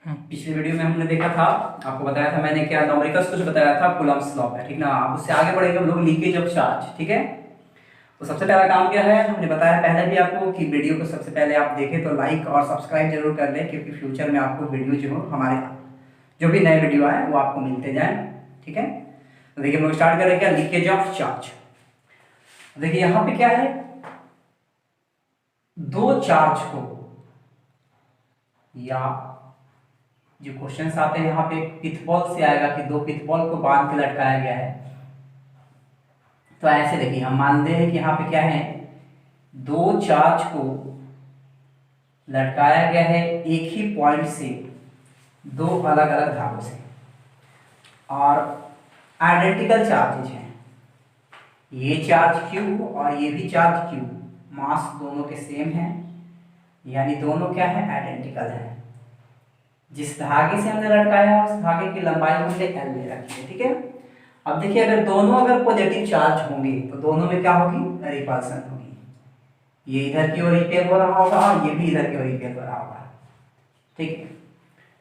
पिछले वीडियो में हमने देखा था, आपको बताया था मैंने क्या न्यूमेरिकल्स कुछ बताया था कूलम्ब्स लॉ है, ठीक ना। आप उससे आगे बढ़ेंगे हम लोग लीकेज ऑफ चार्ज, ठीक है। तो सबसे पहला काम क्या है, हमने बताया पहले भी आपको कि वीडियो को सबसे पहले आप देखें तो लाइक और सब्सक्राइब जरूर कर लें, क्योंकि फ्यूचर में आपको वीडियो जो हो हमारे जो भी नए वीडियो आए वो आपको मिलते जाएं, ठीक है। तो देखिए हम लोग स्टार्ट कर रहे हैं क्या, लीकेज ऑफ चार्ज। देखिए यहाँ पे क्या है, दो चार्ज को या जो क्वेश्चंस आते हैं यहाँ पे पिथबॉल से आएगा कि दो पिथबॉल को बांध के लटकाया गया है। तो ऐसे देखिए हम मानते हैं कि यहाँ पे क्या है, दो चार्ज को लटकाया गया है एक ही पॉइंट से दो अलग अलग धागों से, और आइडेंटिकल चार्जेज हैं। ये चार्ज Q और ये भी चार्ज Q, मास दोनों के सेम हैं, यानी दोनों क्या है, आइडेंटिकल है। जिस धागे से हमने लटकाया है उस धागे की लंबाई हमने L ले रखी है, ठीक है। अब देखिए अगर दोनों अगर पॉजिटिव चार्ज होंगे तो दोनों में क्या होगी, रिपल्सन होगी। ये इधर की ओर रिपेल हो रहा होगा और ये भी इधर की ओर रिपेल हो रहा होगा, ठीक है।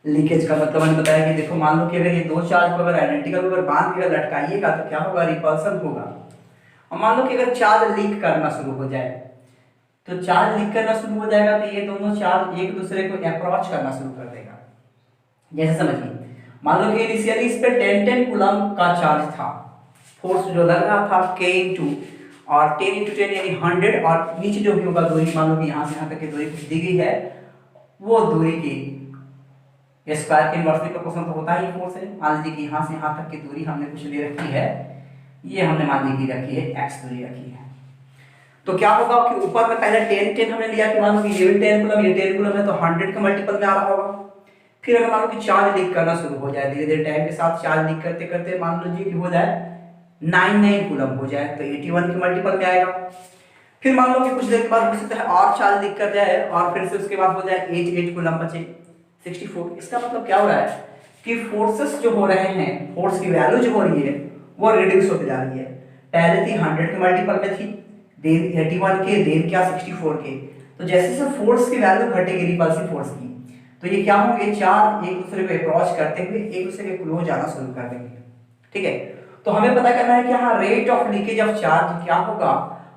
लीकेज का मतलब मैंने बताया कि देखो मान लो कि अगर ये दो चार्ज को अगर आइडेंटिकल अगर बांध के लटकाइएगा तो क्या होगा, रिपल्सन होगा। और मान लो कि अगर चार्ज लीक करना शुरू हो जाए, तो चार्ज लीक करना शुरू हो जाएगा तो ये दोनों चार्ज एक दूसरे को अप्रोच करना शुरू कर देगा। जैसे समझिए, मान लो कि इनिशियली इस पे 10 कूलम का चार्ज था, फोर्स जो लग रहा था k इंटू और 10 इंटू 10 यानी 100, और नीचे जो भी होगा दूरी, मान लो कि यहाँ से यहाँ तक की दूरी कुछ दी गई है, वो दूरी की स्क्वायर के इनवर्सली प्रोपोर्शनल तो होता ही फोर्स है। मान लीजिए कि यहाँ से यहाँ तक की दूरी हमने कुछ ले रखी है, ये हमने मान ली की रखी है x दूरी रखी है। तो क्या होगा कि ऊपर में पहले 10 हमने लिया कि मान लो कि ये भी 10 कूलम ये 10 कूलम है, तो 100 के मल्टीपल में आ रहा होगा। फिर अगर मान लो कि चार्ज लीक करना शुरू हो जाए, धीरे धीरे टाइम के साथ चार्ज लीक करते करते मान लीजिए कि हो जाए 99 कूलम हो जाए, तो 81 के मल्टीपल में आएगा। फिर मान लो कि कुछ देर के बाद हो सकता है और चार्ज लीक कर जाए और फिर से उसके बाद हो जाए 88 कूलम बचे 64। इसका मतलब क्या हो रहा है कि फोर्सेस जो हो रहे हैं, फोर्स की वैल्यू जो हो रही है वो रिड्यूस होती जा रही है। पहले थी 100 के मल्टीपल में थी, देन 81 के, देन क्या 64 के। तो जैसे जैसे फोर्स की वैल्यू घटेगी रिपल्सिव फोर्स की, तो ये क्या होंगे, चार्ज एक दूसरे को अप्रोच करते हुए एक दूसरे के क्लोज आना शुरू कर देंगे, ठीक है। तो हमें पता करना है कि यहाँ rate of leakage of charge क्या होगा,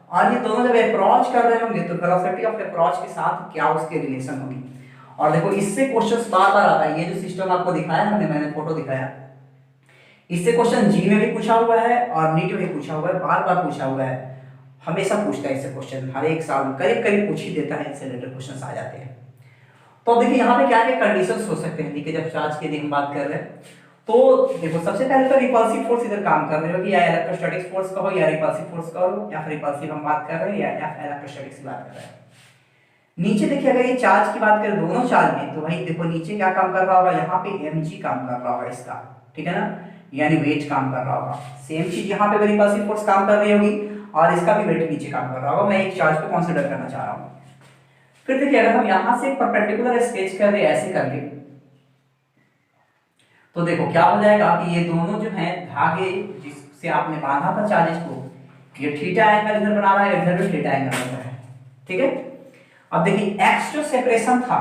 और ये दोनों जब अप्रोच कर रहे होंगे तो वेलोसिटी ऑफ अप्रोच के साथ क्या उसके रिलेशन होगी। और देखो इससे क्वेश्चंस बार बार आता है, ये जो सिस्टम आपको दिखाया हमने, मैंने फोटो दिखाया, इससे क्वेश्चन जी में भी पूछा हुआ है और नीट में भी पूछा हुआ है, बार बार पूछा हुआ है, हमेशा पूछता है इससे क्वेश्चन, हर एक साल करीब करीब पूछ ही देता है, इससे रिलेटेड क्वेश्चन आ जाते हैं। तो देखिए यहाँ पे क्या क्या कंडीशंस हो सकते हैं लीकेज ऑफ चार्ज के लिए हम बात कर रहे हैं। तो देखो सबसे पहले तो रिपल्सिव फोर्स इधर काम कर रहे हो, या इलेक्ट्रोस्टैटिक फोर्स कहो या रिपल्सिव फोर्स कहो, या फिर रिपल्सिव हम बात कर रहे हैं या इलेक्ट्रोस्टैटिक्स की बात कर रहे हैं। नीचे देखिए अगर ये चार्ज की बात करें दोनों चार्ज में, तो भाई देखो नीचे क्या काम कर रहा होगा, यहाँ पे mg काम कर रहा होगा इसका, ठीक है ना, यानी वेट काम कर रहा होगा। सेम चीज यहाँ पे अगर रिपल्सिव फोर्स काम कर रही होगी और इसका भी वेट नीचे काम कर रहा होगा। मैं एक चार्ज को कंसीडर करना चाह रहा हूँ। फिर देखिए अगर हम यहाँ से परपेंडिकुलर स्केच कर रहे ऐसे करके, तो देखो क्या हो जाएगा कि ये दोनों जो हैं धागे जिससे आपने बांधा था चार्जेस को, ये थीटा एंगल इधर बना रहा है, इधर भी थीटा एंगल बना रहा है, ठीक है। अब देखिए x जो सेपरेशन था,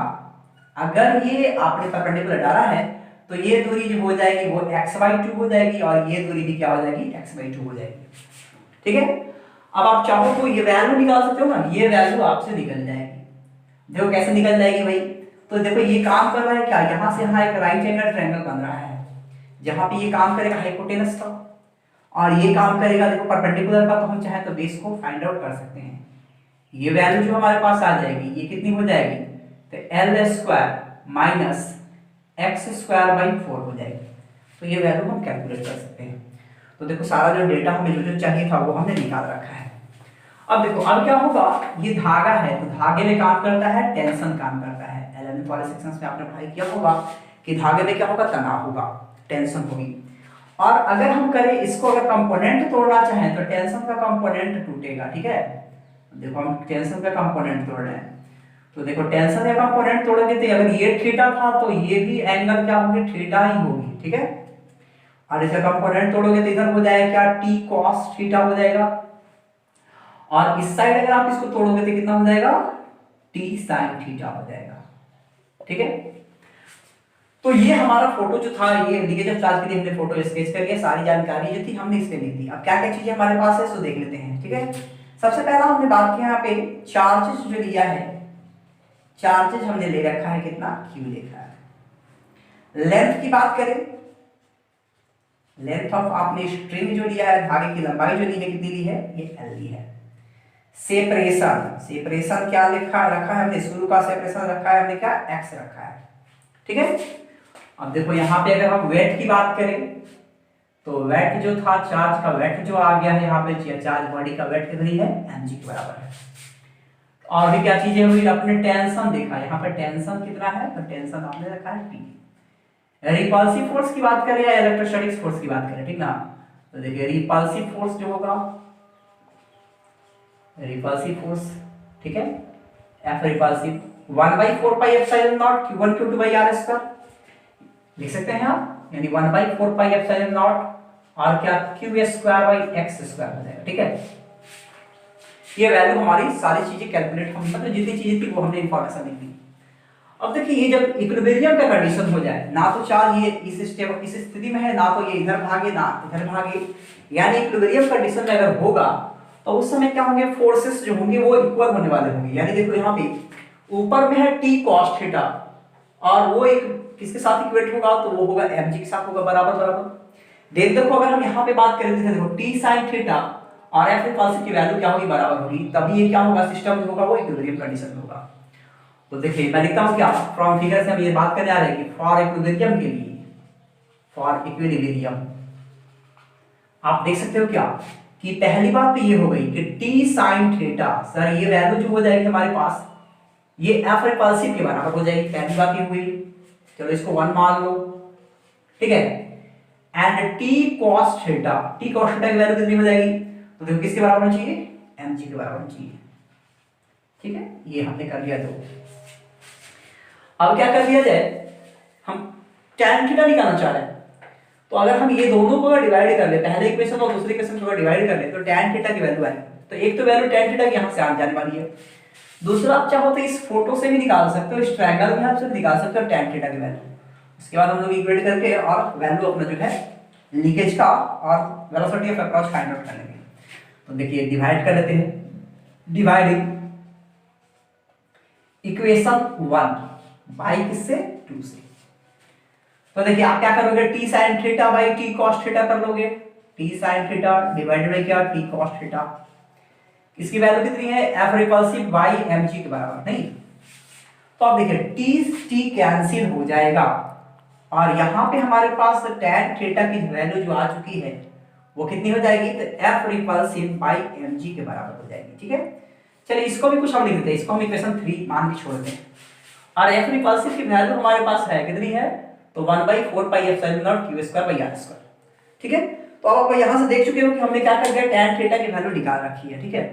अगर ये आपने परपेंडिकुलर डाला है तो ये दूरी जो हो जाएगी वो x/2 हो जाएगी, और ये दूरी भी क्या हो जाएगी, x/2 हो जाएगी, ठीक है। अब आप चाहो तो ये वैल्यू निकाल सकते हो ना, ये वैल्यू आपसे निकल जाएगी। देखो कैसे निकल जाएगी भाई, तो देखो ये काम कर रहा है क्या, यहां से यहां एक राइट एंगल ट्रायंगल बन रहा है, जहां पे ये काम करेगा हाइपोटेनस का, और ये काम करेगा देखो परपेंडिकुलर का। तो हम चाहे तो बेस को फाइंड आउट कर सकते हैं। ये वैल्यू जो हमारे पास आ जाएगी ये कितनी हो जाएगी, तो l² माइनस x²/4 हो जाएगी। तो ये वैल्यू हम कैलकुलेट कर सकते हैं। तो देखो सारा जो डेटा हमें जो जो चाहिए था वो हमने निकाल रखा है। अब देखो अब क्या होगा, ये धागा है तो धागे में काम करता है टेंशन, काम करता है। 11th वाले सेक्शंस में आपने पढ़ाई किया होगा कि धागे में क्या होगा, तनाव होगा, टेंशन होगी। और अगर हम करें इसको, अगर कंपोनेंट तोड़ना चाहें तो टेंशन का कंपोनेंट टूटेगा, ठीक है। देखो हम टेंशन का कंपोनेंट तोड़ रहे हैं, तो देखो टेंशन का कंपोनेंट तोड़ेंगे तो अगर ये थीटा था तो ये भी एंगल क्या होगी, थीटा ही होगी, ठीक है। और इसका कंपोनेंट तोड़ोगे तो इधर हो जाएगा क्या, t cos थीटा हो जाएगा, और इस साइड अगर आप इसको तोड़ोगे तो कितना हो जाएगा, t sin थीटा हो जाएगा, ठीक है। तो ये हमारा फोटो जो था, ये लिगेज चार्ज के लिए हमने फोटो स्केच कर लिया, सारी जानकारी जो थी हमने इसमें लिख दी। अब क्या क्या चीजें हमारे पास है सो देख लेते हैं, ठीक है। सबसे पहला हमने बात किया यहाँ पे चार्जेस जो लिया है, चार्जेस हमने ले रखा है कितना, क्यू लिखा है। लेंथ की बात करें, लेंथ ऑफ आपने स्ट्रिंग जो लिया है, धागे की लंबाई जो ली है, कितनी ली है, ये एल ली है। सेपरेशन, सेपरेशन क्या लिखा रखा है हमने, शुरू का सेपरेशन रखा है हमने क्या, एक्स रखा है, ठीक है। अब देखो यहाँ पे अगर हम वेट की बात करें तो वेट जो था, चार्ज का वेट जो आ गया है यहाँ पे, चार्ज बॉडी का वेट कितनी है, mg के बराबर है। और भी क्या चीजें हुई, अपने टेंशन देखा, यहाँ पे टेंशन कितना है, तो टेंशन आपने रखा है P। रिपल्सिव फोर्स की बात करें या इलेक्ट्रोस्टैटिक फोर्स की बात करें, ठीक ना, तो देखिए रिपल्सिव फोर्स जो होगा, रिपल्सिव फोर्स, ठीक है, F repulsive 1/4πε0 q1 q2 r square लिख सकते हैं आप, यानी 1/4πε0 और क्या q स्क्वायर x स्क्वायर हो जाएगा, ठीक है। ये वैल्यू हमारी सारी चीजें कैलकुलेट, हम मतलब जितनी चीजें थी वो हमने इंफॉर्मेशन लिख दी। अब देखिए ये जब इक्विलिब्रियम का कंडीशन हो जाए, ना तो चार्ज ये इस स्थिति में है, ना तो ये इधर भागे ना इधर भागे, यानी इक्विलिब्रियम कंडीशन में अगर होगा तो उस समय क्या होंगे, फोर्सेस जो होंगे वो इक्वल होने वाले होंगे। यानी देखो यहाँ पे ऊपर में है t cos थीटा और वो एक किसके साथ इक्वेट होगा, तो वो होगा mg के साथ होगा, बराबर बराबर। देख देखो अगर हम यहाँ पे बात करें तो देखो t sin थीटा और f रिपल्सिव की वैल्यू क्या होगी, बराबर होगी, तभी ये क्या होगा, सिस्टम जो होगा वो इक्विलिब्रियम कंडीशन में होगा। तो देखिए मैं लिखता हूँ क्या, फ्रॉम फिगर से हम ये बात करने आ रहे हैं कि फॉर इक्विलिब्रियम के लिए, फॉर इक्विलिब्रियम आप देख सकते हो क्या कि पहली बात तो ये हो गई कि t sin थीटा, सर ये वैल्यू जो हो जाएगी हमारे पास, ये f रिपल्सिव के बराबर हो जाएगी, पहली बात ये हुई, चलो इसको 1 मान लो, ठीक है। And t cos theta, t cos theta की वैल्यू कितनी हो जाएगी, तो देखो किसके बराबर होनी चाहिए, mg के बराबर होनी चाहिए, ठीक है। ये हमने कर लिया। तो अब क्या कर लिया जाए, हम tan थीटा निकालना चाह रहे हैं, तो अगर हम ये दोनों को अगर डिवाइड कर ले, पहले इक्वेशन और दूसरे इक्वेशन को अगर डिवाइड कर ले तो tan थीटा की वैल्यू आएगी। तो एक तो वैल्यू tan थीटा की यहां से आ जाने वाली है, दूसरा आप चाहो तो इस फोटो से भी निकाल सकते हो, इस ट्रायंगल में आप से निकाल सकते हो tan थीटा की वैल्यू। उसके बाद हम लोग इक्वेट करके और वैल्यू अपना जो है लीकेज का और velocity of approach find out कर लेंगे। तो देखिए डिवाइड कर लेते हैं, डिवाइडिंग इक्वेशन 1 बाई किससे, 2 से। तो देखिए आप क्या करोगे, t sin theta by t cos theta कर लोगे, t sin theta divided by क्या, t cos थीटा। इसकी वैल्यू कितनी है, f रिपल्सिव बाई mg के बराबर, नहीं। तो आप देखिए t कैंसिल हो जाएगा और यहां पे हमारे पास tan थीटा की वैल्यू जो आ चुकी है वो कितनी हो जाएगी, तो f रिपल्सिव बाई mg के बराबर हो जाएगी, ठीक है। चलिए इसको भी कुछ हम लिख देते हैं, इसको हम इक्वेशन 3 मान के छोड़ देते हैं। और f रिपल्सिव की वैल्यू हमारे पास है कितनी है, तो 1/4πε0 q स्क्वायर r स्क्वायर, ठीक है। तो अब आप यहां से देख चुके हो कि हमने क्या कर दिया, tan थीटा की वैल्यू निकाल रखी है, ठीक है।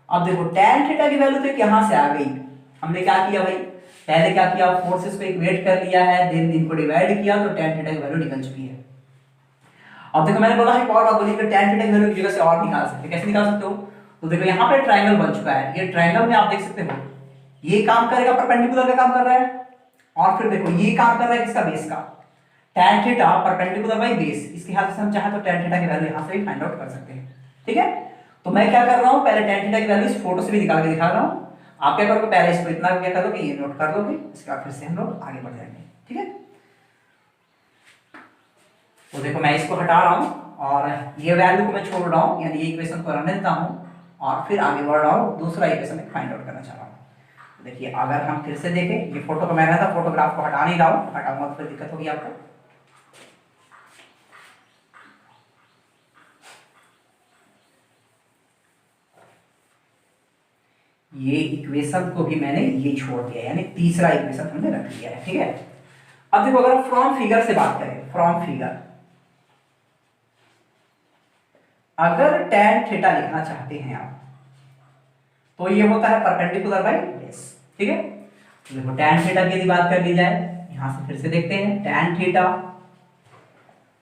अब देखो tan थीटा की वैल्यू तो यहां से आ गई, हमने क्या किया भाई, पहले क्या किया, फोर्सेस को इक्वेट कर लिया है, देन इनको डिवाइड किया, तो tan थीटा की वैल्यू निकल चुकी है। अब देखो मैंने बोला है एक और बात बोली कि tan थीटा की वैल्यू की जगह से और निकाल सकते हैं, कैसे निकाल सकते हो, तो देखो यहाँ पे ट्रायंगल बन चुका है, ये ट्रायंगल में आप देख सकते हो ये काम करेगा, परपेंडिकुलर का काम कर रहा है, और फिर देखो ये काम कर रहा है किसका, बेस का, tan theta perpendicular by base. इसके हेल्प से हम चाहे तो tan थीटा की वैल्यू यहां से भी फाइंड आउट कर सकते हैं, ठीक है। तो मैं क्या कर रहा हूं, पहले tan थीटा की वैल्यू इस फोटो से भी निकाल के दिखा रहा हूं। आप क्या करोगे, पहले इसको इतना क्या करोगे, ये नोट कर लोगे, इसके बाद फिर से हम लोग आगे बढ़ जाएंगे, ठीक है। तो देखो मैं इसको हटा रहा हूं और ये वैल्यू को मैं छोड़ रहा हूं, यानी ये इक्वेशन को रहने देता हूं और फिर आगे बढ़ रहा हूं, दूसरा इक्वेशन फाइंड आउट करना चाह रहा हूं। देखिए अगर हम फिर से देखें, ये फोटो को मैं था, फोटोग्राफ को हटा नहीं रहा हूं, हटाऊंगा तो फिर दिक्कत होगी आपको। ये इक्वेशन को भी मैंने ये छोड़ दिया, यानी तीसरा इक्वेशन हमने रख लिया है, ठीक है। अब देखो अगर फ्रॉम फिगर से बात करें, फ्रॉम फिगर अगर tan थीटा लिखना चाहते हैं आप, तो ये होता है परपेंडिकुलर बाई बेस, ठीक है। तो देखो tan थीटा की यदि बात कर ली जाए, यहां से फिर से देखते हैं tan थीटा,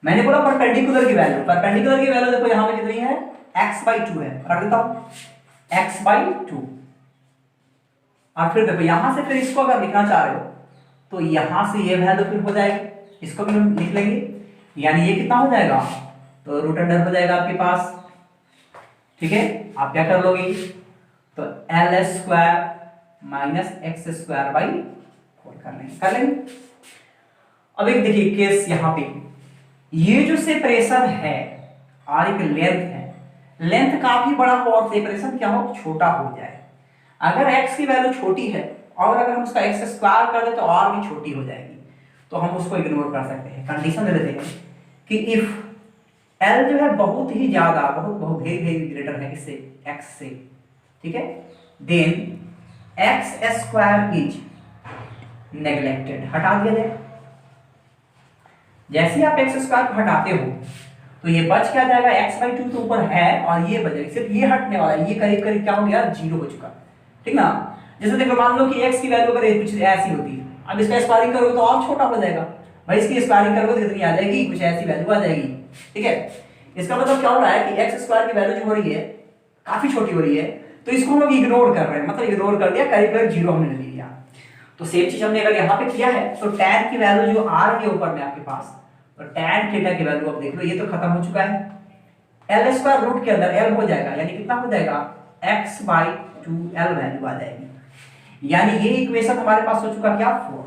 मैंने बोला परपेंडिकुलर की वैल्यू, परपेंडिकुलर की वैल्यू देखो यहां पे कितनी है, x/2 है, रख देता हूं x/2। और फिर देखो यहां से फिर इसको अगर लिखना चाह रहे हो तो यहां से ये वैल्यू फिर हो जाएगी इसको भी हम लिख लेंगे, यानी ये कितना हो जाएगा, तो रूट अंडर हो जाएगा आपके पास। ठीक है, आप क्या कर लोगे, तो L square minus x square by 4 कर लेंगे। अब एक देखिए केस यहां पे, ये जो सेपरेशन है और एक लेंथ है, लेंथ काफी बड़ा हो और सेपरेशन क्या हो, छोटा हो जाए। अगर x की वैल्यू छोटी है और अगर हम उसका x स्क्वायर कर दे तो और भी छोटी हो जाएगी, तो हम उसको इग्नोर कर सकते हैं। कंडीशन दे देते हैं कि इफ L जो है बहुत ही ज्यादा, बहुत बहुत वेरी वेरी ग्रेटर है इससे, x से, ठीक है, then x square is neglected, हटा दिया जाए। जैसे ही आप x स्क्वायर को हटाते हो तो ये बच क्या जाएगा, x/2 तो ऊपर है और ये बचेगा, सिर्फ ये हटने वाला है, ये करीब करीब क्या हो गया, 0 हो चुका, ठीक ना। जैसे देखो मान लो कि x की वैल्यू अगर कुछ ऐसी होती है, अब इसका स्क्वायरिंग करोगे तो और छोटा हो जाएगा, भाई इसकी स्क्वायरिंग करोगे तो कितनी आ जाएगी, कुछ ऐसी वैल्यू आ जाएगी, ठीक है। इसका मतलब क्या हो रहा है कि x स्क्वायर की वैल्यू जो हो रही है काफी छोटी हो रही है, तो इसको हम लोग इग्नोर कर रहे हैं, मतलब इग्नोर कर दिया, करीब करीब 0 हमने ले लिया। तो सेम चीज हमने अगर यहाँ पे किया है तो tan की वैल्यू जो आ रही है ऊपर में आपके पास, तो tan थीटा की वैल्यू आप देख लो, ये तो खत्म हो चुका है, एल स्क्वायर रूट के अंदर एल हो जाएगा, यानी कितना हो जाएगा, x/2l वैल्यू आ जाएगी, यानी ये इक्वेशन हमारे पास हो चुका क्या, 4,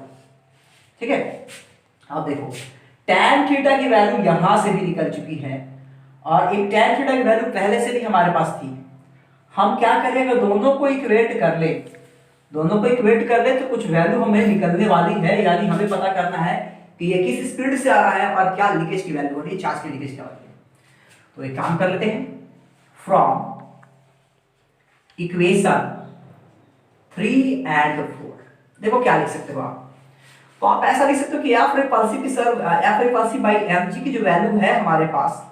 ठीक है। अब देखो tan थीटा की वैल्यू यहां से भी निकल चुकी है और एक tan थीटा की वैल्यू पहले से भी हमारे पास थी। हम क्या करेंगे, दोनों को इक्वेट कर ले, दोनों को इक्वेट कर ले तो कुछ वैल्यू हमें निकलने वाली है, यानी हमें पता करना है कि ये किस स्पीड से आ रहा है और क्या लीकेज की वैल्यू हो रही है, चार्ज की लीकेज क्या हो रही है। तो एक काम कर लेते हैं, फ्रॉम इक्वेशन 3 and 4 देखो क्या लिख सकते हो आप, तो आप ऐसा लिख सकते हो कि एफ रिपल्सिव की sir F repulsive by mg की जो वैल्यू है हमारे पास,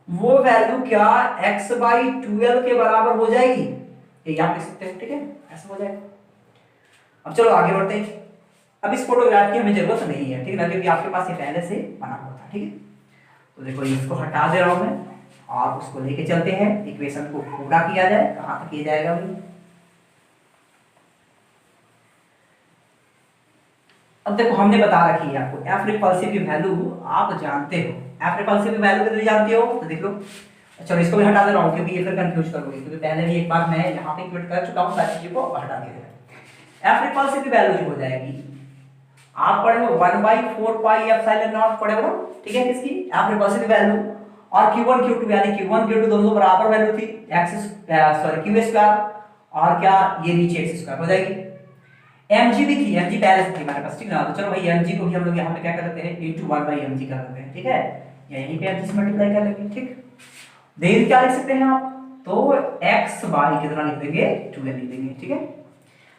वो वैल्यू क्या x/2l के बराबर हो जाएगी, ये आप लिख सकते हैं, ठीक है, ऐसा हो जाएगा। अब चलो आगे बढ़ते हैं। अब इस फोटोग्राफ की हमें जरूरत नहीं है, ठीक है ना, क्योंकि आपके पास ये पहले से बना हुआ था, ठीक है। तो देखो इसको हटा दे रहा हूं मैं और उसको लेके चलते हैं, इक्वेशन को पूरा किया जाए, कहां तक किया जाएगा भाई। अब देखो हमने बता रखी है आपको एफ रिपल्सिव की वैल्यू, आप जानते हो एफ रिपल्सिव की वैल्यू कितनी जानते हो, तो देख लो। चलो इसको भी हटा दे रहा हूं क्योंकि ये फिर कंफ्यूज करोगे, क्योंकि पहले भी एक बार मैं यहां पे इक्वेट कर चुका हूं, सारी चीजों को हटा दिया। एफ रिपल्सिव की वैल्यू जो हो जाएगी, आप पढ़े हो 1/4 पाई एप्सिलॉन नॉट पढ़े हो, ठीक है, किसकी, एफ रिपल्सिव की वैल्यू, और q1 q2 यानी q1 q2 दोनों बराबर वैल्यू थी, q स्क्वायर और क्या ये नीचे x स्क्वायर हो जाएगी। mg भी थी, mg पहले से थी हमारे पास, ठीक है ना। तो चलो भाई mg को भी हम लोग यहाँ पे क्या कर देते हैं, into 1/mg कर देते हैं, ठीक है, या यहीं पे mg से मल्टीप्लाई कर लेंगे, ठीक। देन क्या लिख सकते हैं आप, तो x बाई कितना लिख देंगे, 2l लिख देंगे, ठीक है।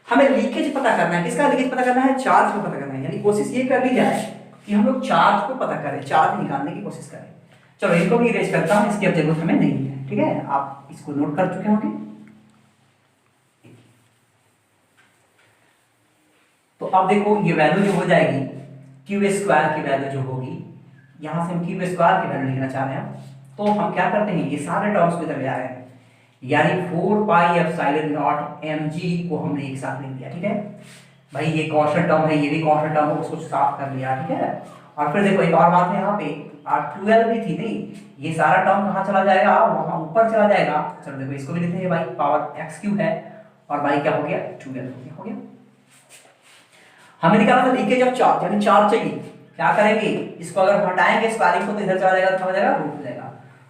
हमें लीकेज पता करना है, किसका लीकेज पता करना है, चार्ज को पता करना है, यानी कोशिश ये कर ली जाए कि हम लोग चार्ज को पता करें, चार्ज निकालने की कोशिश करें। चलो इनको भी इरेज करता हूं, इसकी अब जरूरत हमें नहीं है, ठीक है, आप इसको नोट कर चुके होंगे। तो अब देखो ये वैल्यू जो हो जाएगी, क्यू स्क्वायर की वैल्यू जो होगी, यहां से हम क्यू स्क्वायर की वैल्यू लिखना चाह रहे हैं, तो हम क्या करते हैं, ये सारे टर्म्स को इधर ले आ रहे हैं, यानी 4 पाई एप्सिलॉन नॉट mg को हमने एक साथ लिख दिया, ठीक है भाई, ये कांस्टेंट टर्म है, ये भी कांस्टेंट टर्म है, उसको साफ कर लिया, ठीक है। और फिर देखो एक और बात है, यहाँ पे 12 भी थी नहीं, ये सारा टर्म कहाँ चला जाएगा, वहां ऊपर चला जाएगा। चलो देखो इसको भी लिखते हैं भाई, पावर x³ है और भाई क्या हो गया, 12 हो गया। हमें निकालना था लीकेज ऑफ चार्ज, यानी चार्ज चाहिए, क्या करेंगे, इसको अगर हटाएंगे स्क्वायरिंग को तो इधर चला जाएगा, तो हो जाएगा रूट हो जाएगा।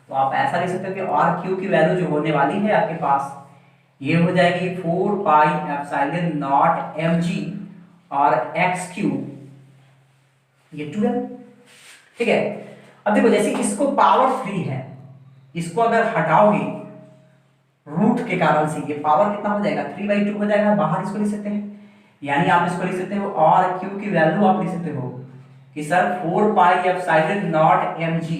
तो आप ऐसा लिख सकते हो कि और क्यू की वैल्यू जो होने वाली है आपके पास, ये हो जाएगी 4 पाई एप्सिलॉन नॉट mg और x³ ये 12, ठीक है। अब देखो जैसे इसको पावर 3 है, इसको अगर हटाओगे रूट के कारण से, ये पावर कितना हो जाएगा, 3/2 हो जाएगा, बाहर इसको लिख सकते हैं, यानी आप इसको लिख सकते हो और क्यू की वैल्यू आप लिख सकते हो कि sir 4 pi epsilon naught mg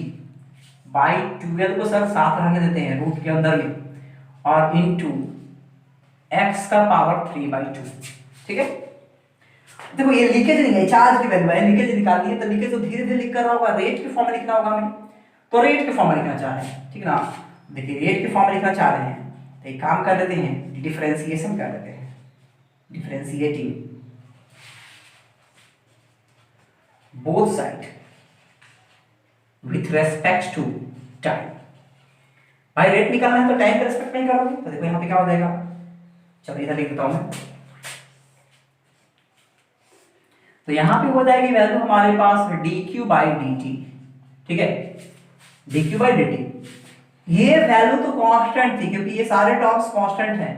by 12 को सर साथ रहने देते हैं रूट के अंदर में, और इनटू x का पावर 3/2, ठीक है। देखो ये लीकेज नहीं है, चार्ज की वैल्यू है, लीकेज निकालनी है, तो लीकेज तो धीरे धीरे लिख कर रहा होगा, रेट के फॉर्म में लिखना होगा हमें, तो रेट के फॉर्म में लिखना चाह रहे हैं, ठीक है ना। देखिए रेट के फॉर्म में लिखना चाह रहे हैं, तो एक काम कर लेते हैं, डिफरेंशिएशन कर लेते हैं, differentiating both side, with respect to time. भाई रेट निकालना है तो टाइम का रेस्पेक्ट नहीं करोगे तो देखो यहाँ पे क्या हो जाएगा, चलो इधर लिख देता हूं मैं। तो यहां पे हो जाएगी वैल्यू हमारे पास dq बाई dt, ठीक है, dq बाई dt। ये वैल्यू तो कांस्टेंट थी क्योंकि ये सारे टर्म्स कांस्टेंट हैं,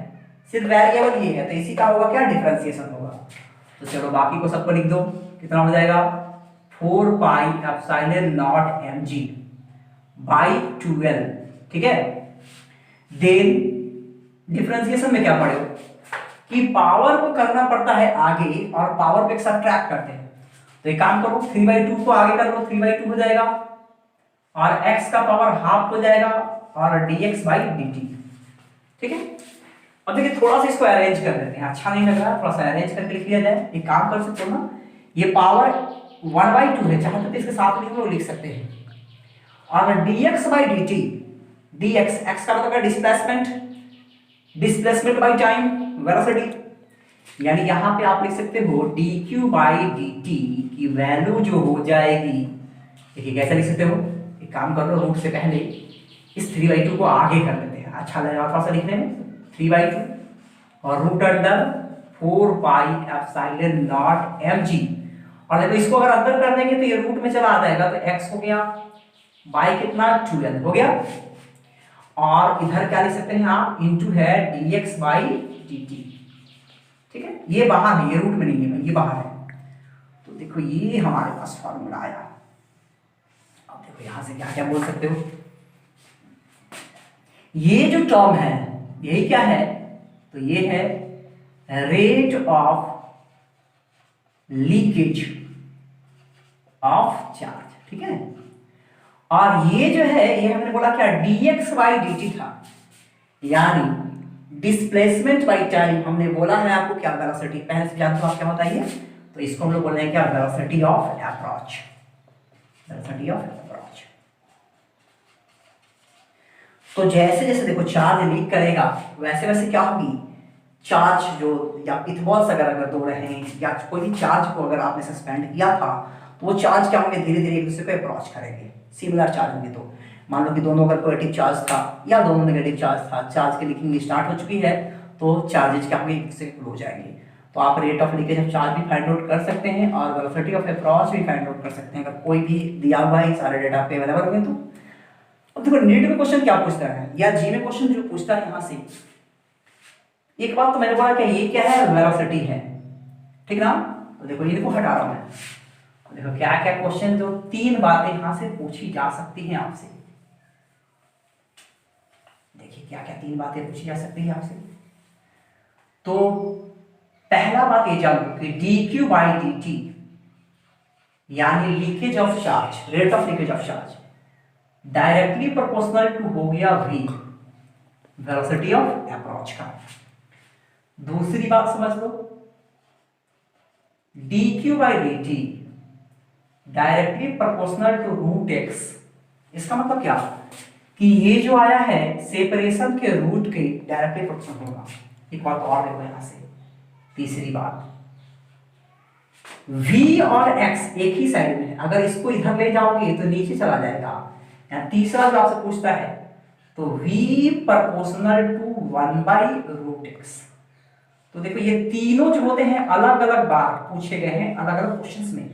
सिर्फ वेरिएबल ये है, तो इसी का होगा क्या, डिफरेंशिएशन होगा। तो चलो बाकी को सबको लिख दो, कितना हो जाएगा 4 pi epsilon naught mg by 12, ठीक है। देन डिफरेंशिएशन में क्या पढ़े हो कि पावर को करना पड़ता है आगे और पावर पे सब्ट्रैक्ट करते हैं। तो एक काम करो 3/2 को आगे कर लो, 3/2 हो जाएगा और x का पावर हाफ हो जाएगा और dx बाई dt, ठीक है। अब देखिए थोड़ा सा इसको अरेंज कर देते हैं, अच्छा नहीं लग रहा, थोड़ा सा अरेंज करके लिख लिया जाए। एक काम कर सकते हो ना, ये पावर 1/2 है, चाहे तो इसके साथ में लिख सकते हैं, और dx by dt, dx x का मतलब displacement, displacement by time, velocity, यानी यहां पे आप लिख सकते हो dq बाई dt की वैल्यू जो हो जाएगी, देखिए कैसे लिख सकते हो, एक काम कर लो रूट से पहले इस 3/2 को आगे कर देते हैं, अच्छा लगेगा थोड़ा सा लिखने में, 3/2 और root under 4 pi epsilon naught mg, और देखो इसको अगर अंदर कर देंगे तो ये रूट में चला जाएगा, तो x हो गया बाई कितना 12 हो गया, और इधर क्या लिख सकते हैं आप, इनटू है dx बाई dt, ठीक है। ये बाहर है, ये रूट में नहीं है, ये बाहर है। तो देखो ये हमारे पास फॉर्मूला आया। अब देखो यहां से क्या क्या बोल सकते हो, ये जो टर्म है यही क्या है, तो ये है rate of leakage of charge, ठीक है। और ये जो है ये हमने बोला क्या, dx बाई dt था, यानी डिस्प्लेसमेंट बाई टाइम। हमने बोला है आपको क्या, वेलोसिटी, पहले से जानते हो आप क्या होता है ये, तो इसको हम लोग बोल रहे हैं क्या, velocity of approach, velocity of approach. तो जैसे जैसे देखो चार्ज लीक करेगा वैसे वैसे क्या होगी, चार्ज जो, या इथबॉल्स अगर दो रहे हैं या कोई भी चार्ज को अगर आपने सस्पेंड किया था तो वो चार्ज क्या होंगे, धीरे धीरे एक दूसरे को अप्रोच करेंगे, सिमिलर चार्ज होंगे। तो मान लो कि दोनों का पॉजिटिव चार्ज था या दोनों नेगेटिव चार्ज था, चार्ज की लीकिंग स्टार्ट हो चुकी है, तो चार्जेज क्या होंगे, एक दूसरे को हो जाएंगे। तो आप rate of leakage of charge भी फाइंड आउट कर सकते हैं और वेलोसिटी ऑफ अप्रोच भी फाइंड आउट कर सकते हैं, अगर कोई भी दिया हुआ है, सारे डेटा पे अवेलेबल होंगे तो। अब देखो नीट में क्वेश्चन क्या पूछता है या जी में क्वेश्चन जो पूछता है, यहां से एक बात तो मैंने बोला कि ये क्या है, वेलोसिटी है, ठीक ना। तो देखो इनको हटा रहा हूं मैं, तो देखो क्या क्या क्वेश्चन, जो 3 बातें यहां से पूछी जा सकती हैं आपसे, देखिए क्या क्या 3 बातें पूछी जा सकती है आपसे। तो पहला बात ये जानो कि dq बाई dt यानी leakage of charge, rate of leakage of charge directly proportional to हो गया v, वेलोसिटी ऑफ अप्रोच का। दूसरी बात समझ लो, dq by dt directly proportional to root x। इसका मतलब क्या कि ये जो आया है सेपरेशन के रूट के डायरेक्टली प्रोपोर्शनल होगा। एक बात और देखो यहां से, तीसरी बात, v और x एक ही साइड में है, अगर इसको इधर ले जाओगे तो नीचे चला जाएगा। तीसरा जो आपसे पूछता है तो v प्रोपोर्शनल टू 1/√x। तो देखो ये तीनों जो होते हैं अलग अलग बार पूछे गए हैं अलग अलग क्वेश्चंस में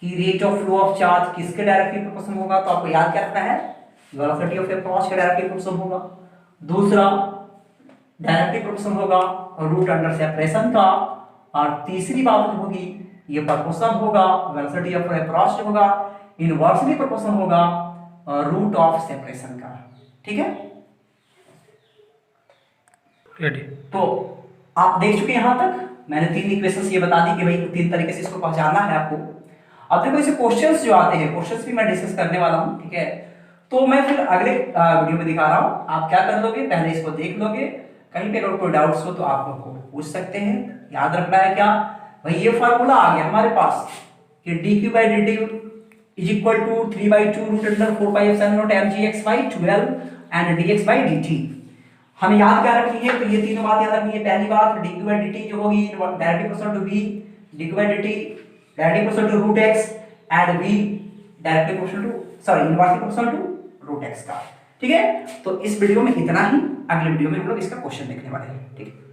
कि rate of flow of charge किसके डायरेक्टली प्रोपोर्शनल होगा, तो आपको याद क्या रखना है, वेलोसिटी ऑफ अप्रोच के डायरेक्टली प्रोपोर्शनल होगा। दूसरा डायरेक्टली प्रोपोर्शनल होगा रूट अंडर सेपरेशन का, और तीसरी बात जो होगी ये प्रोपोर्शनल होगा, वेलोसिटी ऑफ अप्रोच जो होगा इनवर्सली प्रोपोर्शनल होगा रूट ऑफ सेपरेशन का, ठीक है। रेडी। तो आप देख चुके यहां तक, मैंने 3 इक्वेशंस ये बता दी कि भाई 3 तरीके से इसको पहचानना है आपको। अब देखो इसे क्वेश्चंस जो आते हैं, क्वेश्चंस भी मैं डिस्कस करने वाला हूं, ठीक है। तो मैं फिर अगले वीडियो में दिखा रहा हूं, आप क्या कर लोगे, पहले इसको देख लोगे, कहीं पे अगर कोई डाउट्स हो तो आप लोग को पूछ सकते हैं। याद रखना है क्या भाई, ये फार्मूला आ गया हमारे पास कि dq by dt is equal to 3/2 root under 4 pi epsilon naught mgx by 12 and dx by dt। हमें याद क्या रखनी है, तो ये तीनों बात याद रखनी है। पहली बात dq बाई dt जो होगी directly proportional to v, dq by dt directly proportional to root x and v directly proportional to sorry inversely proportional to root x का। ठीक है, तो इस वीडियो में इतना ही, अगले वीडियो में हम लोग इसका क्वेश्चन देखने वाले हैं। ठीक है।